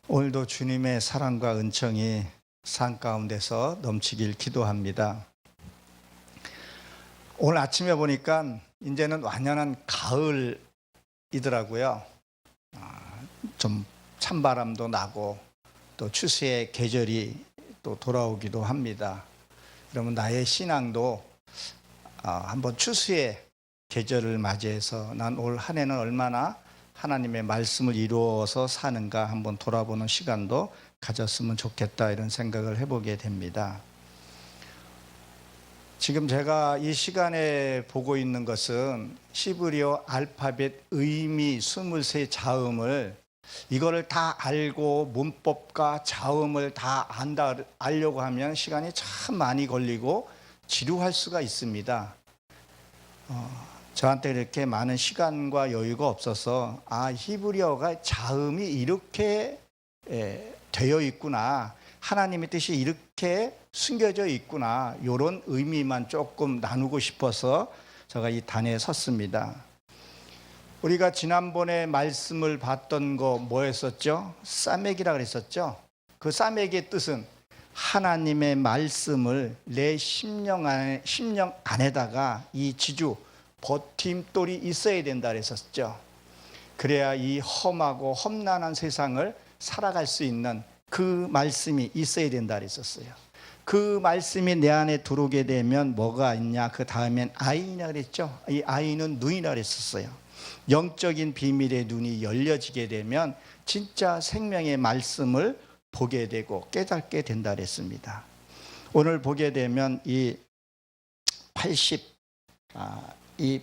오늘도 주님의 사랑과 은총이 삶 가운데서 넘치길 기도합니다. 오늘 아침에 보니까 이제는 완연한 가을이더라고요. 좀 찬바람도 나고 또 추수의 계절이 또 돌아오기도 합니다. 그러면 나의 신앙도 한번 추수의 계절을 맞이해서 난 올 한 해는 얼마나 하나님의 말씀을 이루어서 사는가 한번 돌아보는 시간도 가졌으면 좋겠다, 이런 생각을 해보게 됩니다. 지금 제가 이 시간에 보고 있는 것은 히브리어 알파벳 의미 23자음을 이거를 다 알고 문법과 자음을 다 알려고 하면 시간이 참 많이 걸리고 지루할 수가 있습니다. 저한테 이렇게 많은 시간과 여유가 없어서 히브리어가 자음이 이렇게 되어 있구나, 하나님의 뜻이 이렇게 숨겨져 있구나, 이런 의미만 조금 나누고 싶어서 제가 이 단에 섰습니다. 우리가 지난번에 말씀을 봤던 거 뭐였었죠? 싸매기라 그랬었죠? 그 싸매기의 뜻은 하나님의 말씀을 내 심령 안에다가 이 지주 버팀돌이 있어야 된다 그랬었죠. 그래야 이 험하고 험난한 세상을 살아갈 수 있는 그 말씀이 있어야 된다 그랬었어요. 그 말씀이 내 안에 들어오게 되면 뭐가 있냐? 그 다음엔 아이라 그랬죠. 이 아이는 눈이라 그랬었어요. 영적인 비밀의 눈이 열려지게 되면 진짜 생명의 말씀을 보게 되고 깨닫게 된다 그랬습니다. 오늘 보게 되면 이 이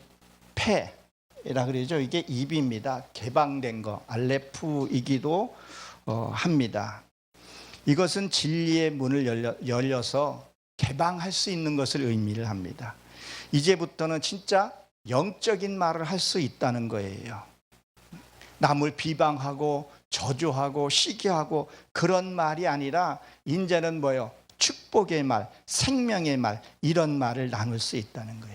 폐라 그러죠. 이게 입입니다. 개방된 거, 알레프이기도 합니다. 이것은 진리의 문을 열려서 개방할 수 있는 것을 의미를 합니다. 이제부터는 진짜 영적인 말을 할 수 있다는 거예요. 남을 비방하고 저주하고 시기하고 그런 말이 아니라 이제는 뭐예요? 축복의 말, 생명의 말, 이런 말을 나눌 수 있다는 거예요.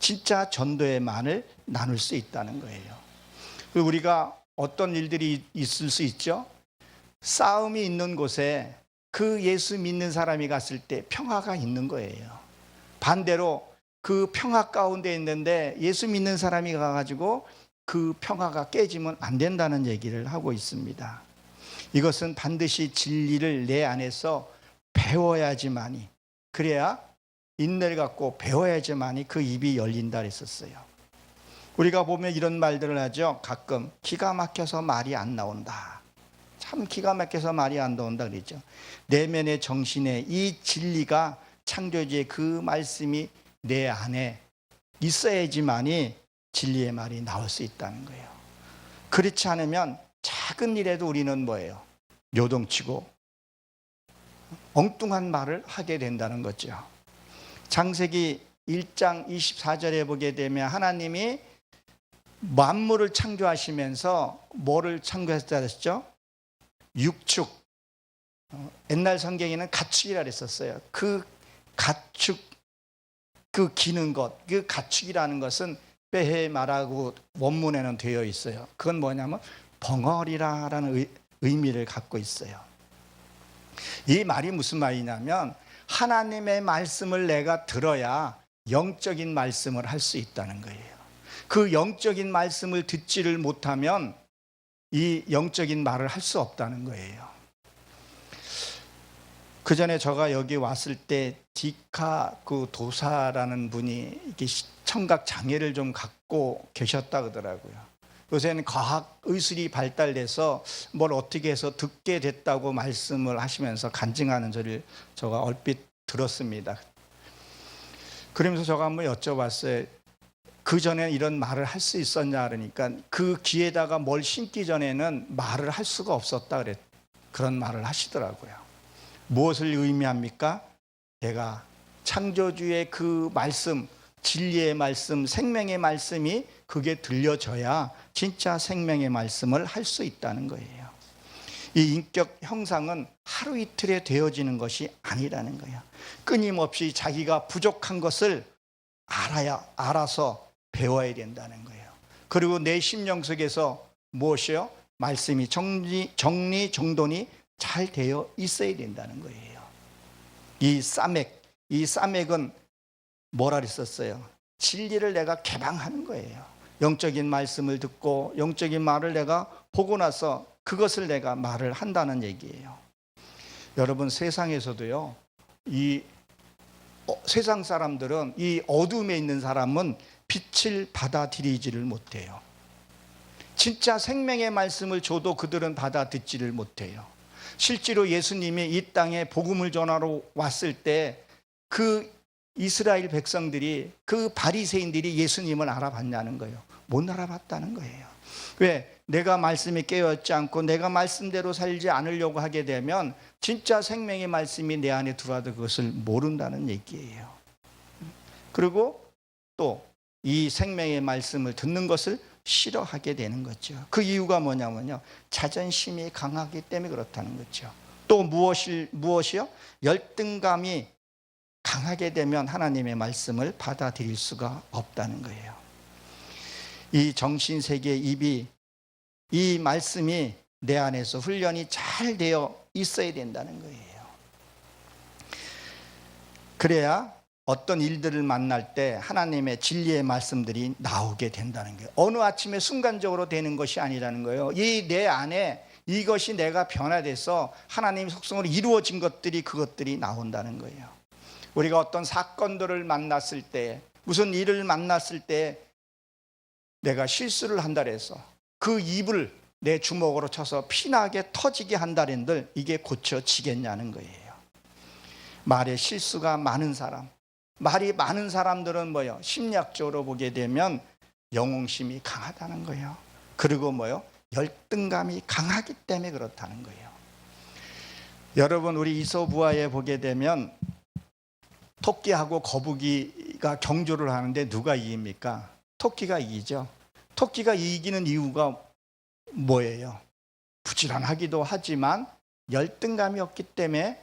진짜 전도의 말을 나눌 수 있다는 거예요. 우리가 어떤 일들이 있을 수 있죠? 싸움이 있는 곳에 그 예수 믿는 사람이 갔을 때 평화가 있는 거예요. 반대로 그 평화 가운데 있는데 예수 믿는 사람이 가가지고 그 평화가 깨지면 안 된다는 얘기를 하고 있습니다. 이것은 반드시 진리를 내 안에서 배워야지만이, 그래야 인내를 갖고 배워야지만이 그 입이 열린다 그랬었어요. 우리가 보면 이런 말들을 하죠. 가끔 기가 막혀서 말이 안 나온다. 참 기가 막혀서 말이 안 나온다 그러죠. 내면의 정신에 이 진리가, 창조주의 그 말씀이 내 안에 있어야지만이 진리의 말이 나올 수 있다는 거예요. 그렇지 않으면 작은 일에도 우리는 뭐예요? 요동치고 엉뚱한 말을 하게 된다는 거죠. 창세기 1장 24절에 보게 되면 하나님이 만물을 창조하시면서 뭐를 창조했다 그랬죠? 육축. 옛날 성경에는 가축이라 그랬었어요. 그 가축, 그 기는 것, 그 가축이라는 것은 빼해 말하고 원문에는 되어 있어요. 그건 뭐냐면 벙어리라는 의미를 갖고 있어요. 이 말이 무슨 말이냐면 하나님의 말씀을 내가 들어야 영적인 말씀을 할 수 있다는 거예요. 그 영적인 말씀을 듣지를 못하면 이 영적인 말을 할 수 없다는 거예요. 그 전에 제가 여기 왔을 때 디카 그 도사라는 분이 이렇게 청각 장애를 좀 갖고 계셨다 그러더라고요. 요새는 과학 의술이 발달돼서 뭘 어떻게 해서 듣게 됐다고 말씀을 하시면서 간증하는 소리를 제가 얼핏 들었습니다. 그러면서 제가 한번 여쭤봤어요. 그 전에 이런 말을 할 수 있었냐 그러니까 그 귀에다가 뭘 심기 전에는 말을 할 수가 없었다 그런 말을 하시더라고요. 무엇을 의미합니까? 내가 창조주의 그 말씀, 진리의 말씀, 생명의 말씀이 그게 들려져야 진짜 생명의 말씀을 할 수 있다는 거예요. 이 인격 형상은 하루 이틀에 되어지는 것이 아니라는 거예요. 끊임없이 자기가 부족한 것을 알아서 배워야 된다는 거예요. 그리고 내 심령 속에서 무엇이요? 말씀이 정리정돈이 잘 되어 있어야 된다는 거예요. 이 싸맥은 뭐라 그랬었어요? 진리를 내가 개방하는 거예요. 영적인 말씀을 듣고 영적인 말을 내가 보고 나서 그것을 내가 말을 한다는 얘기예요. 여러분, 세상에서도요, 세상 사람들은, 이 어둠에 있는 사람은 빛을 받아들이지를 못해요. 진짜 생명의 말씀을 줘도 그들은 받아듣지를 못해요. 실제로 예수님이 이 땅에 복음을 전하러 왔을 때 그 이스라엘 백성들이, 그 바리새인들이 예수님을 알아봤냐는 거예요. 못 알아봤다는 거예요. 왜? 내가 말씀에 깨어있지 않고 내가 말씀대로 살지 않으려고 하게 되면 진짜 생명의 말씀이 내 안에 들어와도 그것을 모른다는 얘기예요. 그리고 또 이 생명의 말씀을 듣는 것을 싫어하게 되는 거죠. 그 이유가 뭐냐면요, 자존심이 강하기 때문에 그렇다는 거죠. 또 무엇이요? 열등감이 강하게 되면 하나님의 말씀을 받아들일 수가 없다는 거예요. 이 정신세계의 입이, 이 말씀이 내 안에서 훈련이 잘 되어 있어야 된다는 거예요. 그래야 어떤 일들을 만날 때 하나님의 진리의 말씀들이 나오게 된다는 거예요. 어느 아침에 순간적으로 되는 것이 아니라는 거예요. 이 내 안에 이것이 내가 변화돼서 하나님의 속성으로 이루어진 것들이, 그것들이 나온다는 거예요. 우리가 어떤 사건들을 만났을 때, 무슨 일을 만났을 때 내가 실수를 한다 해서 그 입을 내 주먹으로 쳐서 피나게 터지게 한다는들, 이게 고쳐지겠냐는 거예요. 말에 실수가 많은 사람, 말이 많은 사람들은 뭐요? 심리학적으로 보게 되면 영웅심이 강하다는 거예요. 그리고 뭐요? 열등감이 강하기 때문에 그렇다는 거예요. 여러분, 우리 이솝우화에 보게 되면 토끼하고 거북이가 경주를 하는데 누가 이깁니까? 토끼가 이기죠. 토끼가 이기는 이유가 뭐예요? 부지런하기도 하지만 열등감이 없기 때문에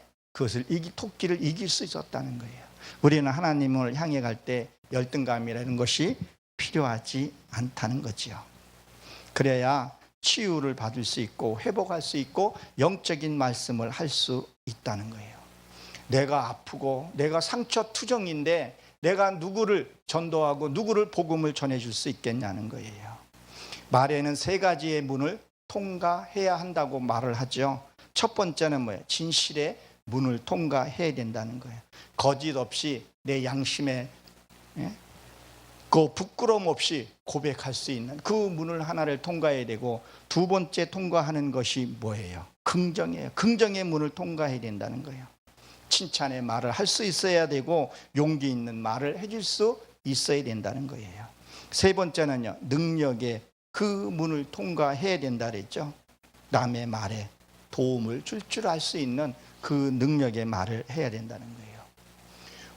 토끼를 이길 수 있었다는 거예요. 우리는 하나님을 향해 갈 때 열등감이라는 것이 필요하지 않다는 거지요. 그래야 치유를 받을 수 있고 회복할 수 있고 영적인 말씀을 할 수 있다는 거예요. 내가 아프고 내가 상처투정인데 내가 누구를 전도하고 누구를 복음을 전해줄 수 있겠냐는 거예요. 말에는 3가지의 문을 통과해야 한다고 말을 하죠. 첫 번째는 뭐예요? 진실의 문을 통과해야 된다는 거예요. 거짓 없이 내 양심에 그 부끄러움 없이 고백할 수 있는 그 문을 하나를 통과해야 되고, 두 번째 통과하는 것이 뭐예요? 긍정이에요. 긍정의 문을 통과해야 된다는 거예요. 칭찬의 말을 할 수 있어야 되고 용기 있는 말을 해줄 수 있어야 된다는 거예요. 세 번째는요, 능력의 그 문을 통과해야 된다 그랬죠. 남의 말에 도움을 줄 알 수 있는 그 능력의 말을 해야 된다는 거예요.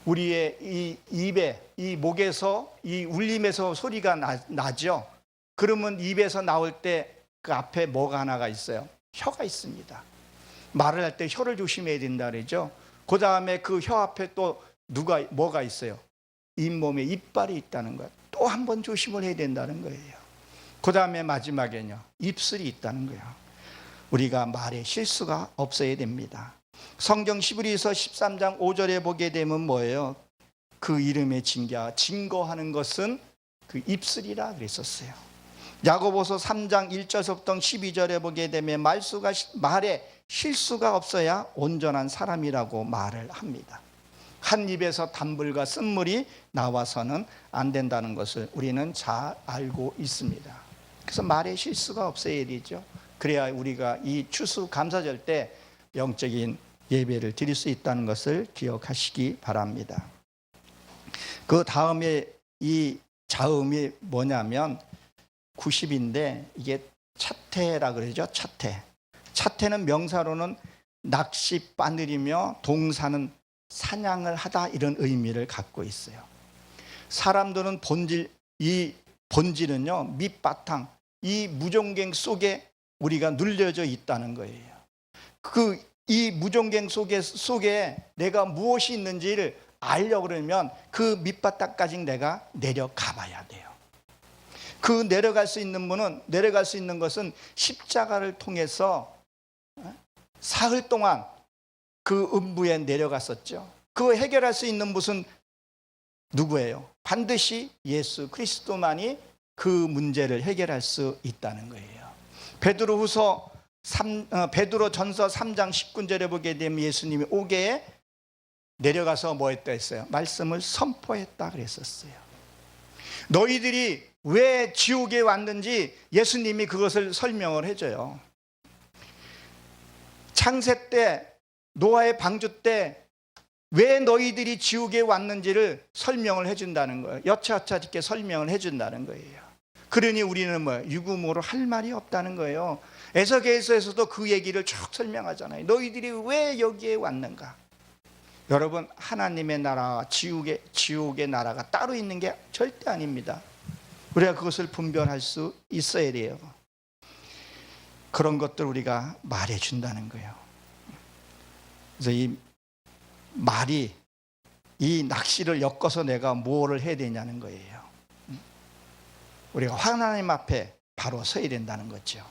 우리의 이 입에, 이 목에서, 이 울림에서 소리가 나죠. 그러면 입에서 나올 때 그 앞에 뭐가 하나가 있어요? 혀가 있습니다. 말을 할 때 혀를 조심해야 된다 그러죠. 그 다음에 그 혀 앞에 또 뭐가 있어요? 잇몸에 이빨이 있다는 거예요. 또 한 번 조심을 해야 된다는 거예요. 그 다음에 마지막에는요, 입술이 있다는 거예요. 우리가 말에 실수가 없어야 됩니다. 성경 히브리서 13장 5절에 보게 되면 뭐예요? 그 이름의 증거하는 것은 그 입술이라 그랬었어요. 야고보서 3장 1절부터 12절에 보게 되면 말에 실수가 없어야 온전한 사람이라고 말을 합니다. 한 입에서 단불과 쓴물이 나와서는 안 된다는 것을 우리는 잘 알고 있습니다. 그래서 말에 실수가 없어야 되죠. 그래야 우리가 이 추수감사절 때 영적인 예배를 드릴 수 있다는 것을 기억하시기 바랍니다. 그 다음에 이 자음이 뭐냐면 90인데 이게 차태라 그러죠. 차태는 명사로는 낚시 바늘이며 동사는 사냥을 하다, 이런 의미를 갖고 있어요. 사람들은 이 본질은요, 밑바탕, 이 무종갱 속에 우리가 눌려져 있다는 거예요. 이 무종갱 속에 내가 무엇이 있는지를 알려고 그러면 그 밑바닥까지 내가 내려가 봐야 돼요. 그 내려갈 수 있는 분은, 내려갈 수 있는 것은 십자가를 통해서 사흘 동안 그 음부에 내려갔었죠. 그 해결할 수 있는 분은 누구예요? 반드시 예수 그리스도만이 그 문제를 해결할 수 있다는 거예요. 베드로전서 3장 19절에 보게 되면 예수님이 오게에 내려가서 뭐 했다 했어요? 말씀을 선포했다 그랬었어요. 너희들이 왜 지옥에 왔는지 예수님이 그것을 설명을 해줘요. 창세 때, 노아의 방주 때 왜 너희들이 지옥에 왔는지를 설명을 해준다는 거예요. 여차저차하게 설명을 해준다는 거예요. 그러니 우리는 유구무로 할 말이 없다는 거예요. 에서계에서도 그 얘기를 쭉 설명하잖아요. 너희들이 왜 여기에 왔는가? 여러분, 하나님의 나라와 지옥의 나라가 따로 있는 게 절대 아닙니다. 우리가 그것을 분별할 수 있어야 돼요. 그런 것들 우리가 말해준다는 거예요. 그래서 이 말이, 이 낚시를 엮어서 내가 뭐를 해야 되냐는 거예요. 우리가 하나님 앞에 바로 서야 된다는 거죠.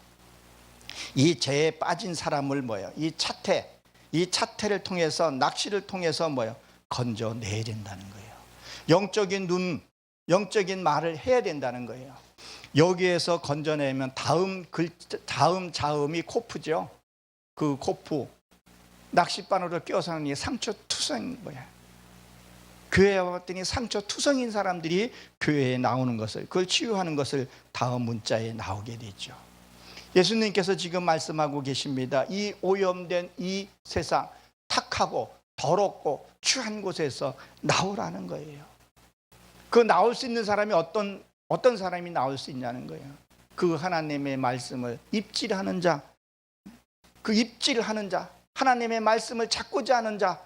이 죄에 빠진 사람을 이 차태를 통해서, 낚시를 통해서 건져내야 된다는 거예요. 영적인 눈, 영적인 말을 해야 된다는 거예요. 여기에서 건져내면 다음 자음이 코프죠. 그 코프, 낚싯바늘로 껴서 하는 게 상처투성인 거야. 교회에 왔더니 상처투성인 사람들이 교회에 나오는 것을, 그걸 치유하는 것을 다음 문자에 나오게 되죠. 예수님께서 지금 말씀하고 계십니다. 이 오염된 이 세상, 탁하고 더럽고 추한 곳에서 나오라는 거예요. 그 나올 수 있는 사람이 어떤 사람이 나올 수 있냐는 거예요. 그 하나님의 말씀을 입질하는 자, 그 입질하는 자, 하나님의 말씀을 찾고자 하는 자,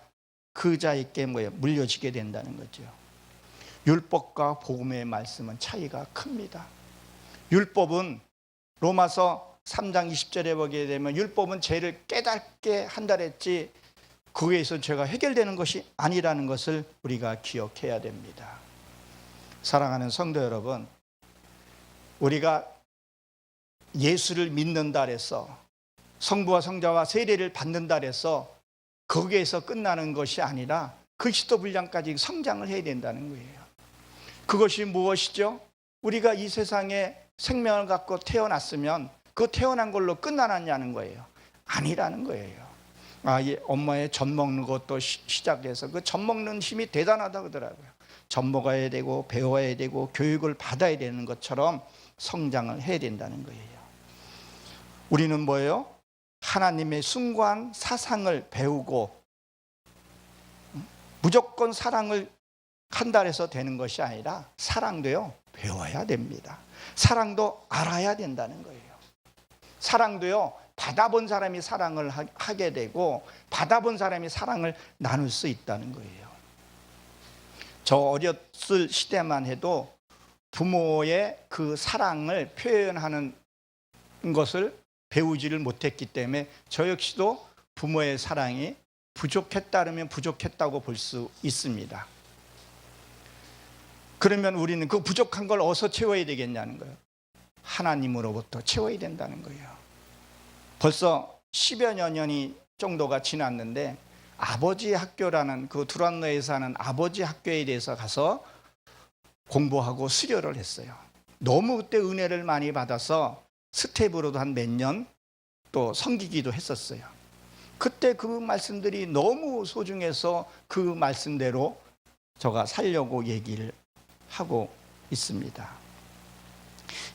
그 자에게 물려지게 된다는 거죠. 율법과 복음의 말씀은 차이가 큽니다. 율법은 로마서 3장 20절에 보게 되면 율법은 죄를 깨닫게 한다 했지 거기에서 죄가 해결되는 것이 아니라는 것을 우리가 기억해야 됩니다. 사랑하는 성도 여러분, 우리가 예수를 믿는다 해서, 성부와 성자와 세례를 받는다 해서 거기에서 끝나는 것이 아니라 그리스도 분량까지 성장을 해야 된다는 거예요. 그것이 무엇이죠? 우리가 이 세상에 생명을 갖고 태어났으면 그 태어난 걸로 끝나느냐는 거예요. 아니라는 거예요. 엄마의 젖 먹는 것도 시작해서 그 젖 먹는 힘이 대단하다고 하더라고요. 젖 먹어야 되고 배워야 되고 교육을 받아야 되는 것처럼 성장을 해야 된다는 거예요. 우리는 뭐예요? 하나님의 숭고한 사상을 배우고 무조건 사랑을 한다 해서 되는 것이 아니라 사랑도요, 배워야 됩니다. 사랑도 알아야 된다는 거예요. 사랑도요, 받아본 사람이 사랑을 하게 되고 받아본 사람이 사랑을 나눌 수 있다는 거예요. 저 어렸을 시대만 해도 부모의 그 사랑을 표현하는 것을 배우지를 못했기 때문에 저 역시도 부모의 사랑이 부족했다면 부족했다고 볼 수 있습니다. 그러면 우리는 그 부족한 걸 어디서 채워야 되겠냐는 거예요. 하나님으로부터 채워야 된다는 거예요. 벌써 10여 년이 정도가 지났는데 아버지 학교라는 그 두란노에 사는 아버지 학교에 대해서 가서 공부하고 수료를 했어요. 너무 그때 은혜를 많이 받아서 스텝으로도 한 몇 년 또 섬기기도 했었어요. 그때 그 말씀들이 너무 소중해서 그 말씀대로 제가 살려고 얘기를 하고 있습니다.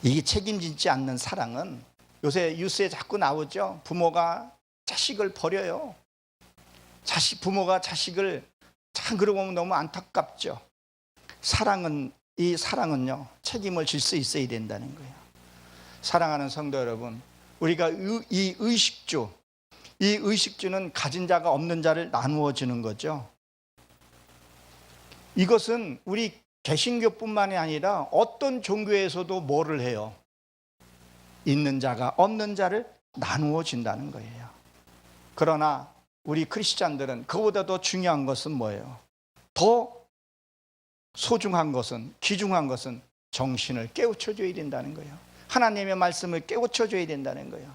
이게 책임지지 않는 사랑은 요새 뉴스에 자꾸 나오죠. 부모가 자식을 버려요. 부모가 자식을, 참 그러고 보면 너무 안타깝죠. 이 사랑은요, 책임을 질 수 있어야 된다는 거예요. 사랑하는 성도 여러분, 우리가 이 의식주는 가진 자가 없는 자를 나누어 주는 거죠. 이것은 우리 개신교뿐만이 아니라 어떤 종교에서도 뭐를 해요? 있는 자가 없는 자를 나누어 준다는 거예요. 그러나 우리 크리스찬들은 그보다 더 중요한 것은 뭐예요? 더 소중한 것은, 귀중한 것은 정신을 깨우쳐줘야 된다는 거예요. 하나님의 말씀을 깨우쳐줘야 된다는 거예요.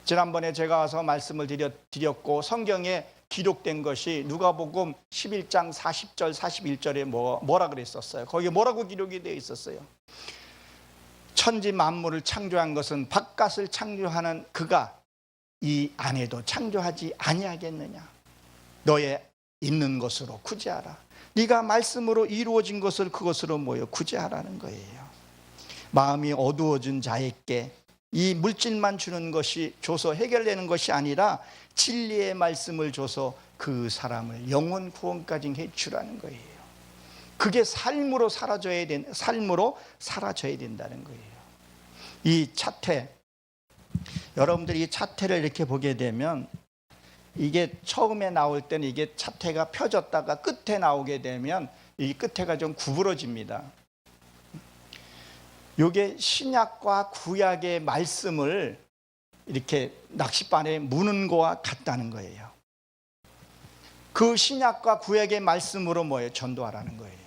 지난번에 제가 와서 말씀을 드렸고 성경에 기록된 것이 누가복음 11장 40절 41절에 뭐라 그랬었어요. 거기에 뭐라고 기록이 되어 있었어요. 천지 만물을 창조한 것은 바깥을 창조하는 그가 이 안에도 창조하지 아니하겠느냐. 너의 있는 것으로 구제하라. 네가 말씀으로 이루어진 것을 그것으로 모여 구제하라는 거예요. 마음이 어두워진 자에게 이 물질만 주는 것이 줘서 해결되는 것이 아니라 진리의 말씀을 줘서 그 사람을 영혼 구원까지 해주라는 거예요. 그게 삶으로 사라져야 된다는 거예요. 이 차태, 여러분들이 이 차태를 이렇게 보게 되면 이게 처음에 나올 때는 이게 차태가 펴졌다가 끝에 나오게 되면 이 끝에가 좀 구부러집니다. 이게 신약과 구약의 말씀을 이렇게 낚싯바늘에 무는 거와 같다는 거예요. 그 신약과 구약의 말씀으로 뭐예요? 전도하라는 거예요.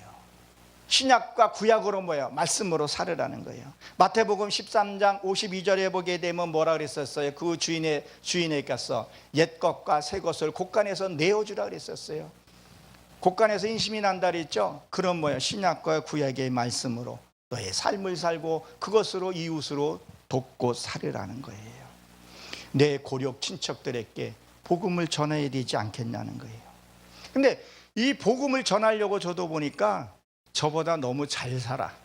신약과 구약으로 뭐예요? 말씀으로 살으라는 거예요. 마태복음 13장 52절에 보게 되면 뭐라 그랬었어요? 그 주인에게서 옛 것과 새 것을 곳간에서 내어주라 그랬었어요. 곳간에서 인심이 난다 그랬죠? 그런 뭐예요? 신약과 구약의 말씀으로 너의 삶을 살고 그것으로 이웃으로 돕고 살으라는 거예요. 내 고력 친척들에게 복음을 전해야 되지 않겠냐는 거예요. 근데 이 복음을 전하려고 저도 보니까 저보다 너무 잘 살아.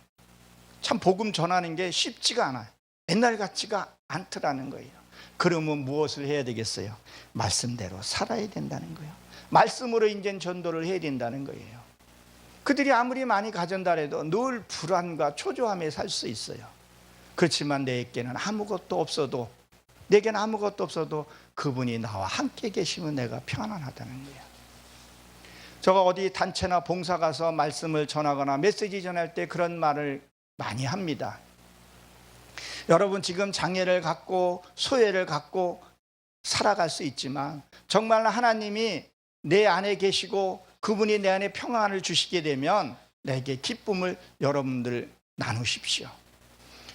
참 복음 전하는 게 쉽지가 않아요. 옛날 같지가 않더라는 거예요. 그러면 무엇을 해야 되겠어요? 말씀대로 살아야 된다는 거예요. 말씀으로 이제 전도를 해야 된다는 거예요. 그들이 아무리 많이 가진다 해도 늘 불안과 초조함에 살 수 있어요. 그렇지만 내게는 아무것도 없어도 그분이 나와 함께 계시면 내가 편안하다는 거예요. 제가 어디 단체나 봉사 가서 말씀을 전하거나 메시지 전할 때 그런 말을 많이 합니다. 여러분 지금 장애를 갖고 소외를 갖고 살아갈 수 있지만 정말 하나님이 내 안에 계시고 그분이 내 안에 평안을 주시게 되면 내게 기쁨을 여러분들 나누십시오.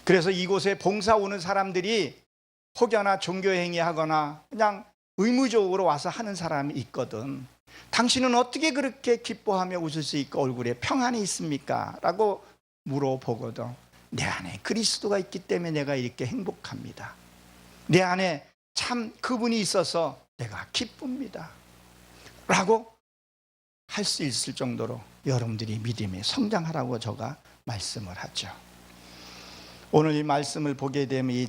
그래서 이곳에 봉사 오는 사람들이 혹여나 종교행위 하거나 그냥 의무적으로 와서 하는 사람이 있거든. 당신은 어떻게 그렇게 기뻐하며 웃을 수 있고 얼굴에 평안이 있습니까? 라고 물어보거든. 내 안에 그리스도가 있기 때문에 내가 이렇게 행복합니다. 내 안에 참 그분이 있어서 내가 기쁩니다. 라고 할 수 있을 정도로 여러분들이 믿음에 성장하라고 제가 말씀을 하죠. 오늘 이 말씀을 보게 되면 이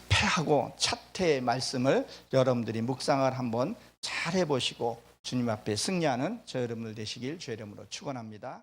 패하고 차태의 말씀을 여러분들이 묵상을 한번 잘 해보시고 주님 앞에 승리하는 저 여러분들 되시길 주의 이름으로 축원합니다.